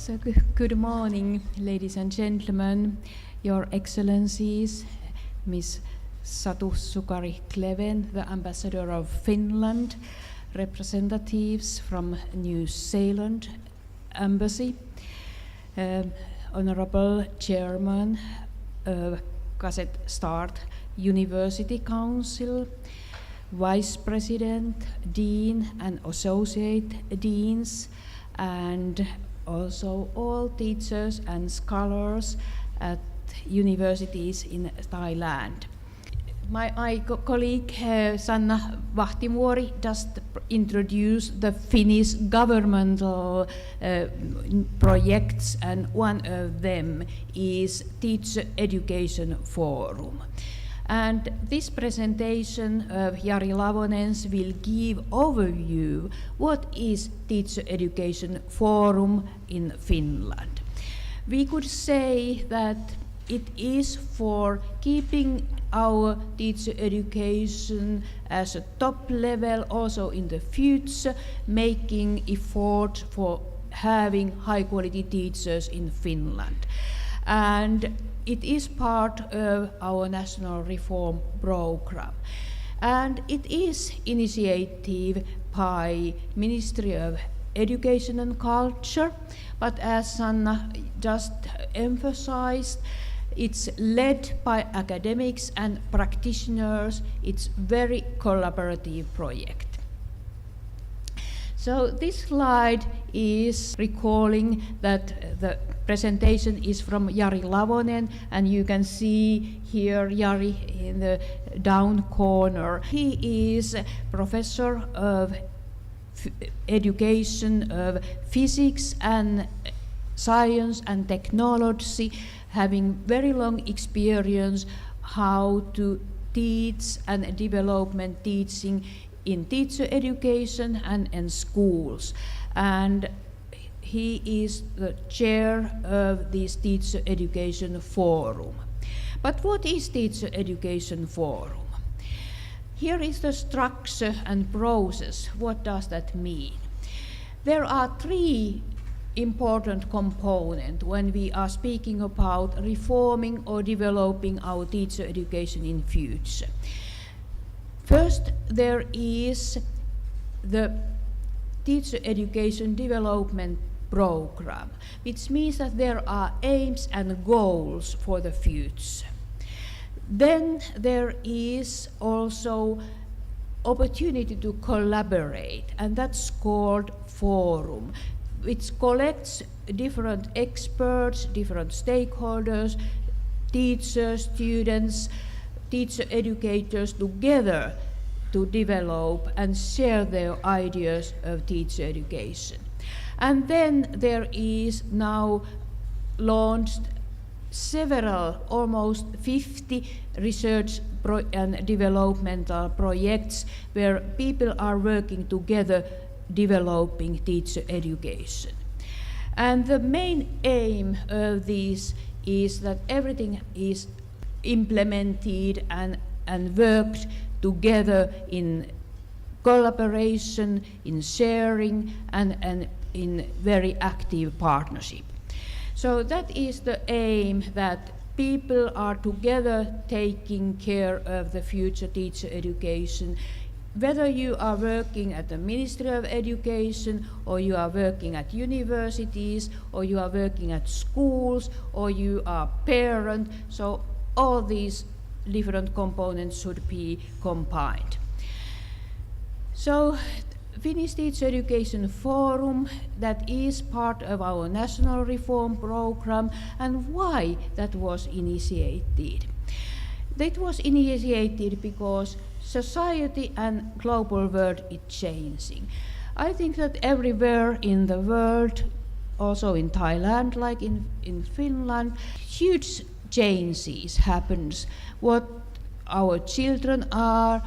So good morning, ladies and gentlemen, Your Excellencies, Ms. Satu Sukari-Kleven, the Ambassador of Finland, representatives from New Zealand Embassy, Honorable Chairman of Kasetsart University Council, Vice President, Dean and Associate Deans, and also all teachers and scholars at universities in Thailand. My colleague Sanna Vahtimuori just introduced the Finnish governmental projects, and one of them is Teacher Education Forum. And this presentation of Jari Lavonen will give overview what is Teacher Education Forum in Finland. We could say that it is for keeping our teacher education as a top level also in the future, making effort for having high quality teachers in Finland. And it is part of our national reform program. And it is initiated by Ministry of Education and Culture, but as Sanna just emphasized, it's led by academics and practitioners. It's very collaborative project. So this slide is recalling that the presentation is from Jari Lavonen, and you can see here Jari in the down corner. He is a professor of education of physics and science and technology, having very long experience how to teach and development teaching in teacher education and in schools. And he is the chair of this Teacher Education Forum. But what is Teacher Education Forum? Here is the structure and process. What does that mean? There are three important components when we are speaking about reforming or developing our teacher education in future. First, there is the Teacher Education Development Program, which means that there are aims and goals for the future. Then there is also opportunity to collaborate, and that's called forum, which collects different experts, different stakeholders, teachers, students, teacher educators together to develop and share their ideas of teacher education. And then there is now launched several, almost 50 research and developmental projects where people are working together developing teacher education. And the main aim of this is that everything is implemented and worked together in collaboration, in sharing, and in very active partnership. So that is the aim, that people are together taking care of the future teacher education. Whether you are working at the Ministry of Education, or you are working at universities, or you are working at schools, or you are a parent, so all these different components should be combined. So Finnish Teacher Education Forum, that is part of our national reform program, and why that was initiated. That was initiated because society and global world is changing. I think that everywhere in the world, also in Thailand, like in Finland, huge changes happens. What our children are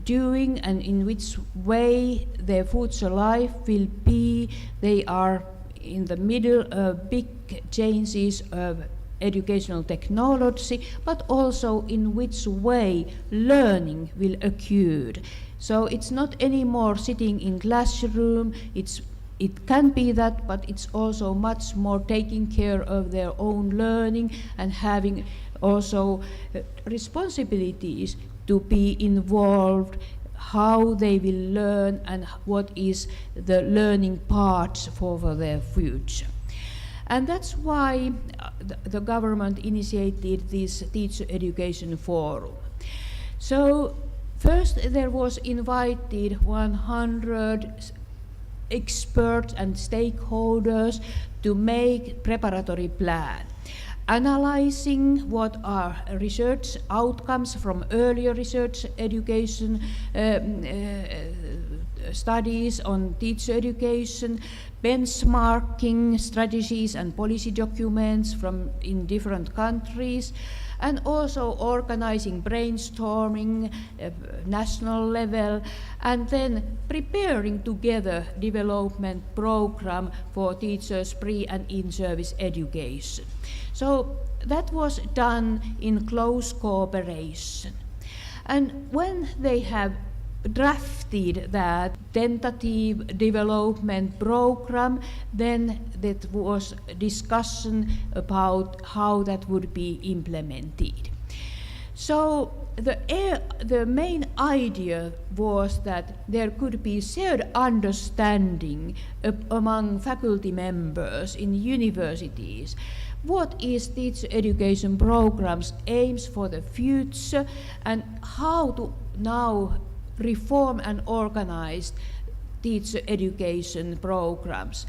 doing and in which way their future life will be. They are in the middle of big changes of educational technology, but also in which way learning will occur. So it's not anymore sitting in classroom, it's it can be that, but it's also much more taking care of their own learning and having also responsibilities to be involved, how they will learn and what is the learning parts for their future. And that's why the government initiated this Teacher Education Forum. So first there was invited 100 experts and stakeholders to make preparatory plan, analyzing what are research outcomes from earlier research education studies on teacher education, benchmarking strategies and policy documents from in different countries, and also organizing brainstorming national level, and then preparing together development program for teachers' pre and in-service education. So that was done in close cooperation. And when they have drafted that tentative development program, then that was discussion about how that would be implemented. So the main idea was that there could be shared understanding among faculty members in universities. What is teacher education programs aims for the future, and how to now reform and organize teacher education programs,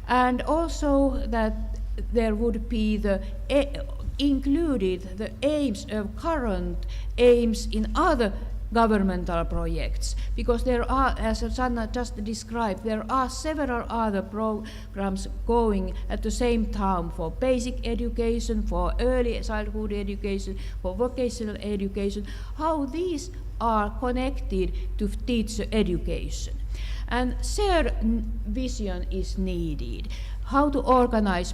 and also that there would be included the aims of current aims in other governmental projects, because there are, as Sanna just described, there are several other programs going at the same time for basic education, for early childhood education, for vocational education, how these are connected to teacher education. And shared vision is needed. How to organize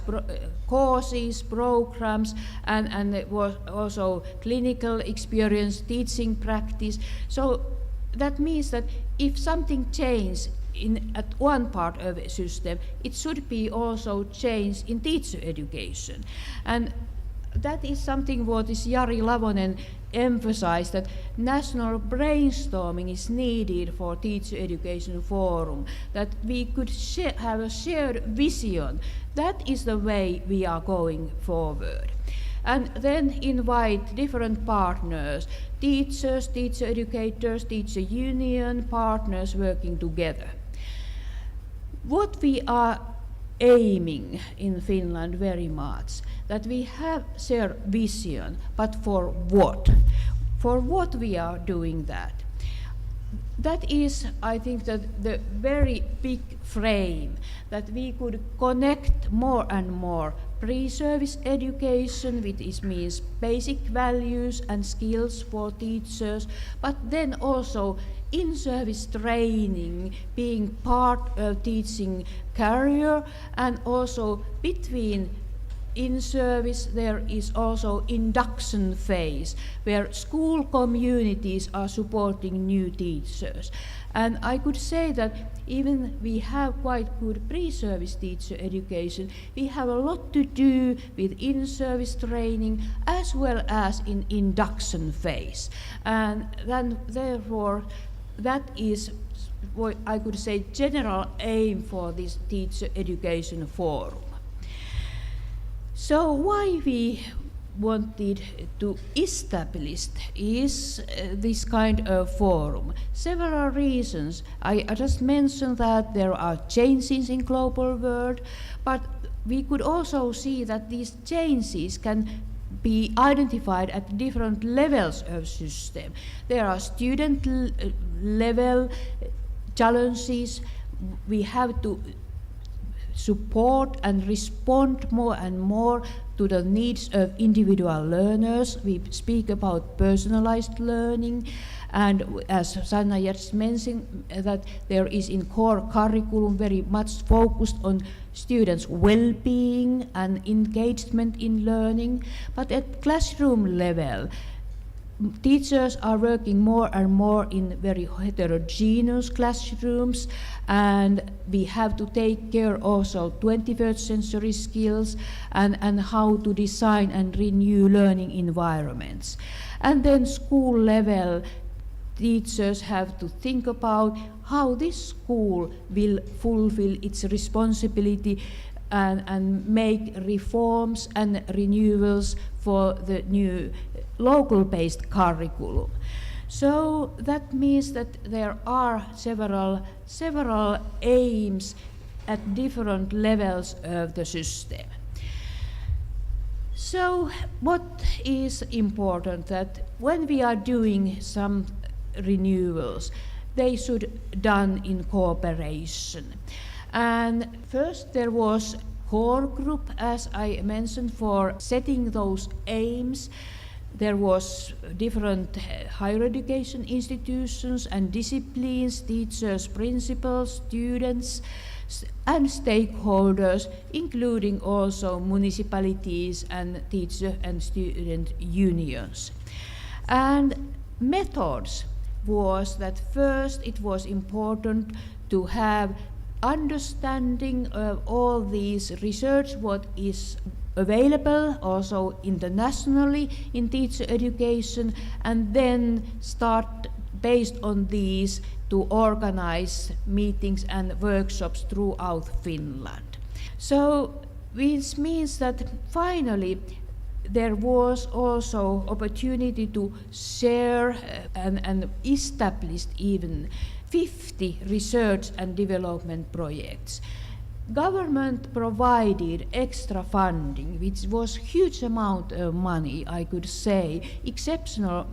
courses, programs, and also clinical experience, teaching practice. So that means that if something changes at one part of the system, it should be also changed in teacher education. And that is something what is Jari Lavonen emphasized, that national brainstorming is needed for Teacher Education Forum, that we could have a shared vision. That is the way we are going forward. And then invite different partners, teachers, teacher educators, teacher union, partners working together. What we are aiming in Finland very much, that we have shared vision, but for what? For what we are doing that? That is, I think, that the very big frame, that we could connect more and more pre-service education, which means basic values and skills for teachers, but then also in-service training being part of teaching career, and also between in-service there is also induction phase where school communities are supporting new teachers. And I could say that even we have quite good pre-service teacher education, we have a lot to do with in-service training as well as in induction phase. And then therefore that is what I could say general aim for this Teacher Education Forum. So why we wanted to establish is this kind of forum? Several reasons. I just mentioned that there are changes in global world, but we could also see that these changes can be identified at different levels of system. There are student level challenges. We have to support and respond more and more to the needs of individual learners. We speak about personalized learning, and as Sanna just mentioned, that there is in core curriculum very much focused on students' well-being and engagement in learning. But at classroom level, teachers are working more and more in very heterogeneous classrooms, and we have to take care also 21st century skills and how to design and renew learning environments. And then school level, teachers have to think about how this school will fulfill its responsibility and make reforms and renewals for the new local-based curriculum. So that means that there are several aims at different levels of the system. So what is important, that when we are doing some renewals, they should be done in cooperation. And first there was core group, as I mentioned, for setting those aims. There was different higher education institutions and disciplines, teachers, principals, students, and stakeholders, including also municipalities and teacher and student unions. And methods was that first it was important to have understanding of all these research, what is available also internationally in teacher education, and then start based on these to organize meetings and workshops throughout Finland. So which means that finally there was also opportunity to share and establish even 50 research and development projects. Government provided extra funding, which was huge amount of money, I could say, exceptional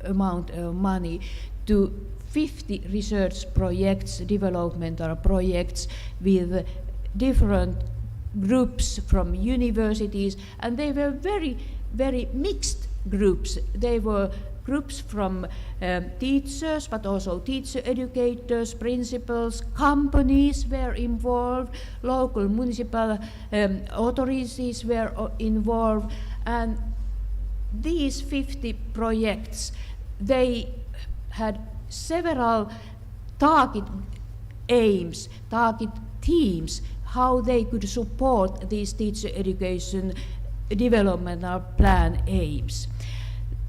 amount of money, to 50 research projects, developmental projects with different groups from universities, and they were very mixed groups. They were groups from teachers, but also teacher educators, principals, companies were involved, local municipal authorities were involved, and these 50 projects, they had several target aims, target themes, how they could support these teacher education developmental plan aims.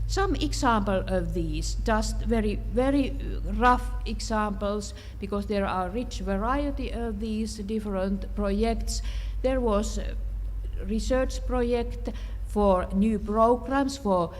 Some example of these, just very rough examples, because there are rich variety of these different projects. There was a research project for new programs for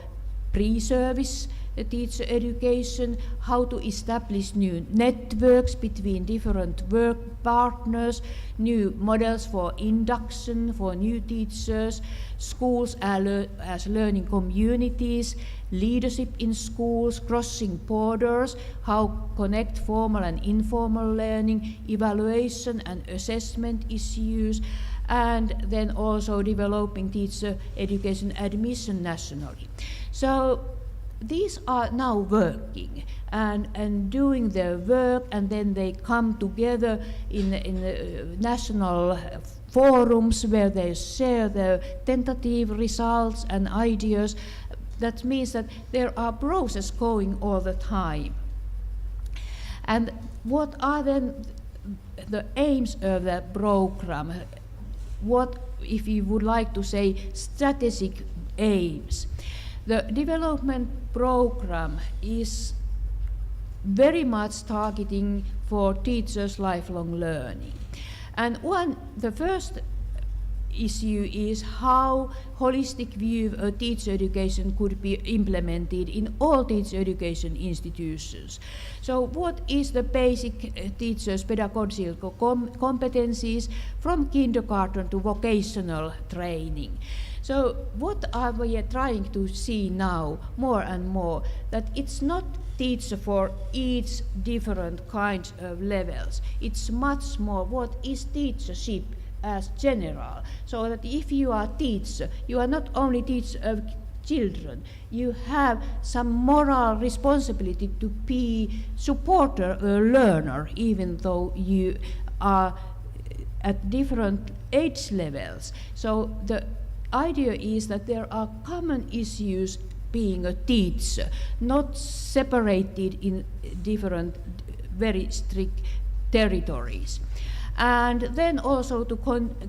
pre-service teacher education, how to establish new networks between different work partners, new models for induction for new teachers, schools as learning communities, leadership in schools, crossing borders, how connect formal and informal learning, evaluation and assessment issues, and then also developing teacher education admission nationally. So these are now working and doing their work, and then they come together in national forums where they share their tentative results and ideas. That means that there are processes going all the time. And what are then the aims of the program? What, if you would like to say, strategic aims? The development program is very much targeting for teachers' lifelong learning. And the first issue is how holistic view of teacher education could be implemented in all teacher education institutions. So what is the basic teachers' pedagogical competencies from kindergarten to vocational training? So what are we trying to see now more and more? That it's not teacher for each different kinds of levels. It's much more what is teachership as general. So that if you are teacher, you are not only teacher of children, you have some moral responsibility to be supporter or learner, even though you are at different age levels. So the idea is that there are common issues being a teacher, not separated in different very strict territories. And then also to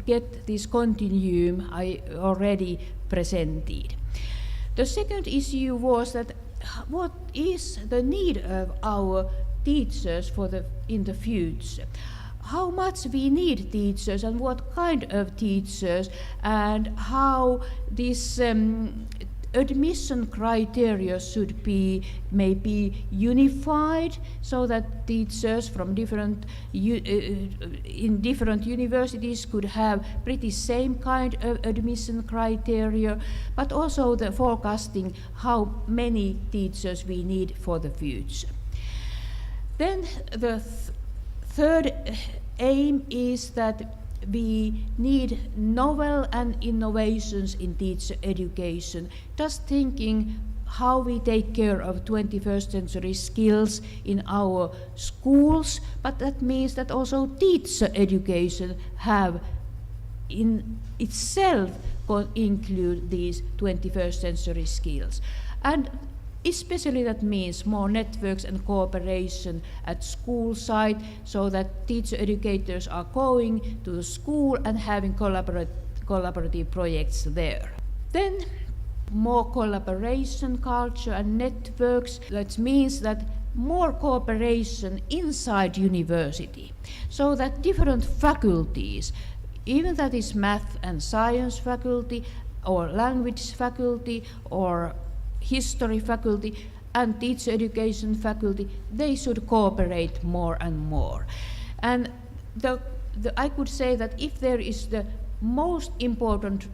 get this continuum I already presented. The second issue was that what is the need of our teachers in the future? How much we need teachers and what kind of teachers, and how this admission criteria should be maybe unified so that teachers from in different universities could have pretty same kind of admission criteria, but also the forecasting how many teachers we need for the future. Then the third aim is that we need novel and innovations in teacher education, just thinking how we take care of 21st century skills in our schools, but that means that also teacher education have in itself include these 21st century skills. And especially that means more networks and cooperation at school side, so that teacher educators are going to the school and having collaborative projects there. Then more collaboration culture and networks, that means that more cooperation inside university, so that different faculties, even that is math and science faculty or language faculty or history faculty and teacher education faculty, they should cooperate more and more. And I could say that if there is the most important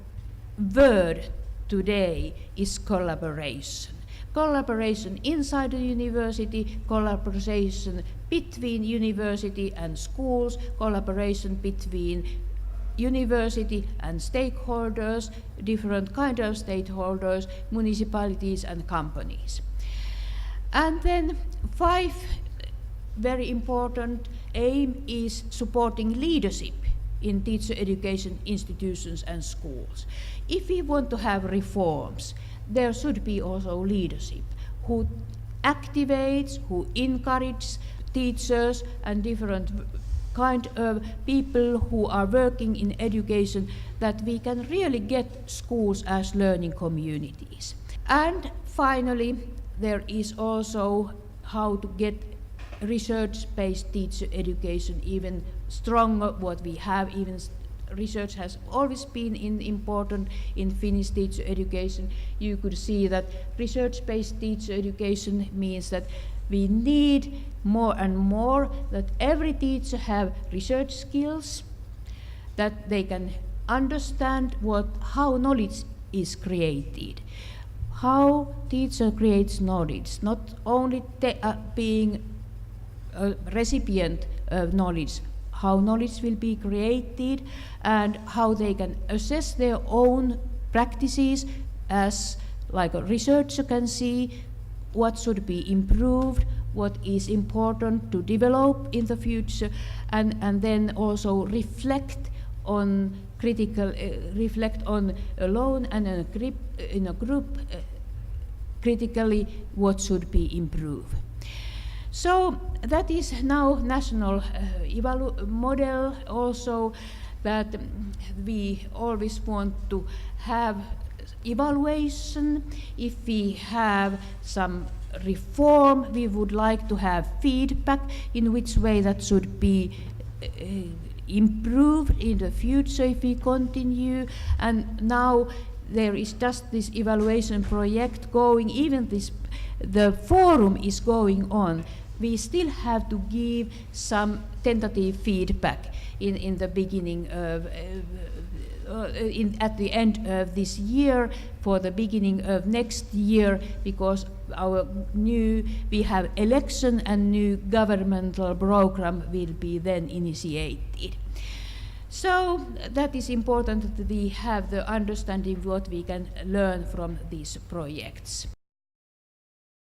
word today is collaboration. Collaboration inside the university, collaboration between university and schools, collaboration between university and stakeholders, different kind of stakeholders, municipalities and companies. And then 5 very important aim is supporting leadership in teacher education institutions and schools. If we want to have reforms, there should be also leadership who activates, who encourages teachers and different kind of people who are working in education, that we can really get schools as learning communities. And finally, there is also how to get research-based teacher education even stronger. What we have, even research has always been important in Finnish teacher education. You could see that research-based teacher education means that we need more and more that every teacher have research skills, that they can understand how knowledge is created, how teacher creates knowledge, not only being a recipient of knowledge, how knowledge will be created and how they can assess their own practices as like a researcher can see what should be improved, what is important to develop in the future, and then also reflect on alone and in a group critically what should be improved. So that is now national model also, that we always want to have evaluation. If we have some reform, we would like to have feedback in which way that should be improved in the future if we continue. And now there is just this evaluation project going, even the forum is going on. We still have to give some tentative feedback in the beginning of at the end of this year, for the beginning of next year, because we have election and new governmental program will be then initiated. So that is important that we have the understanding what we can learn from these projects.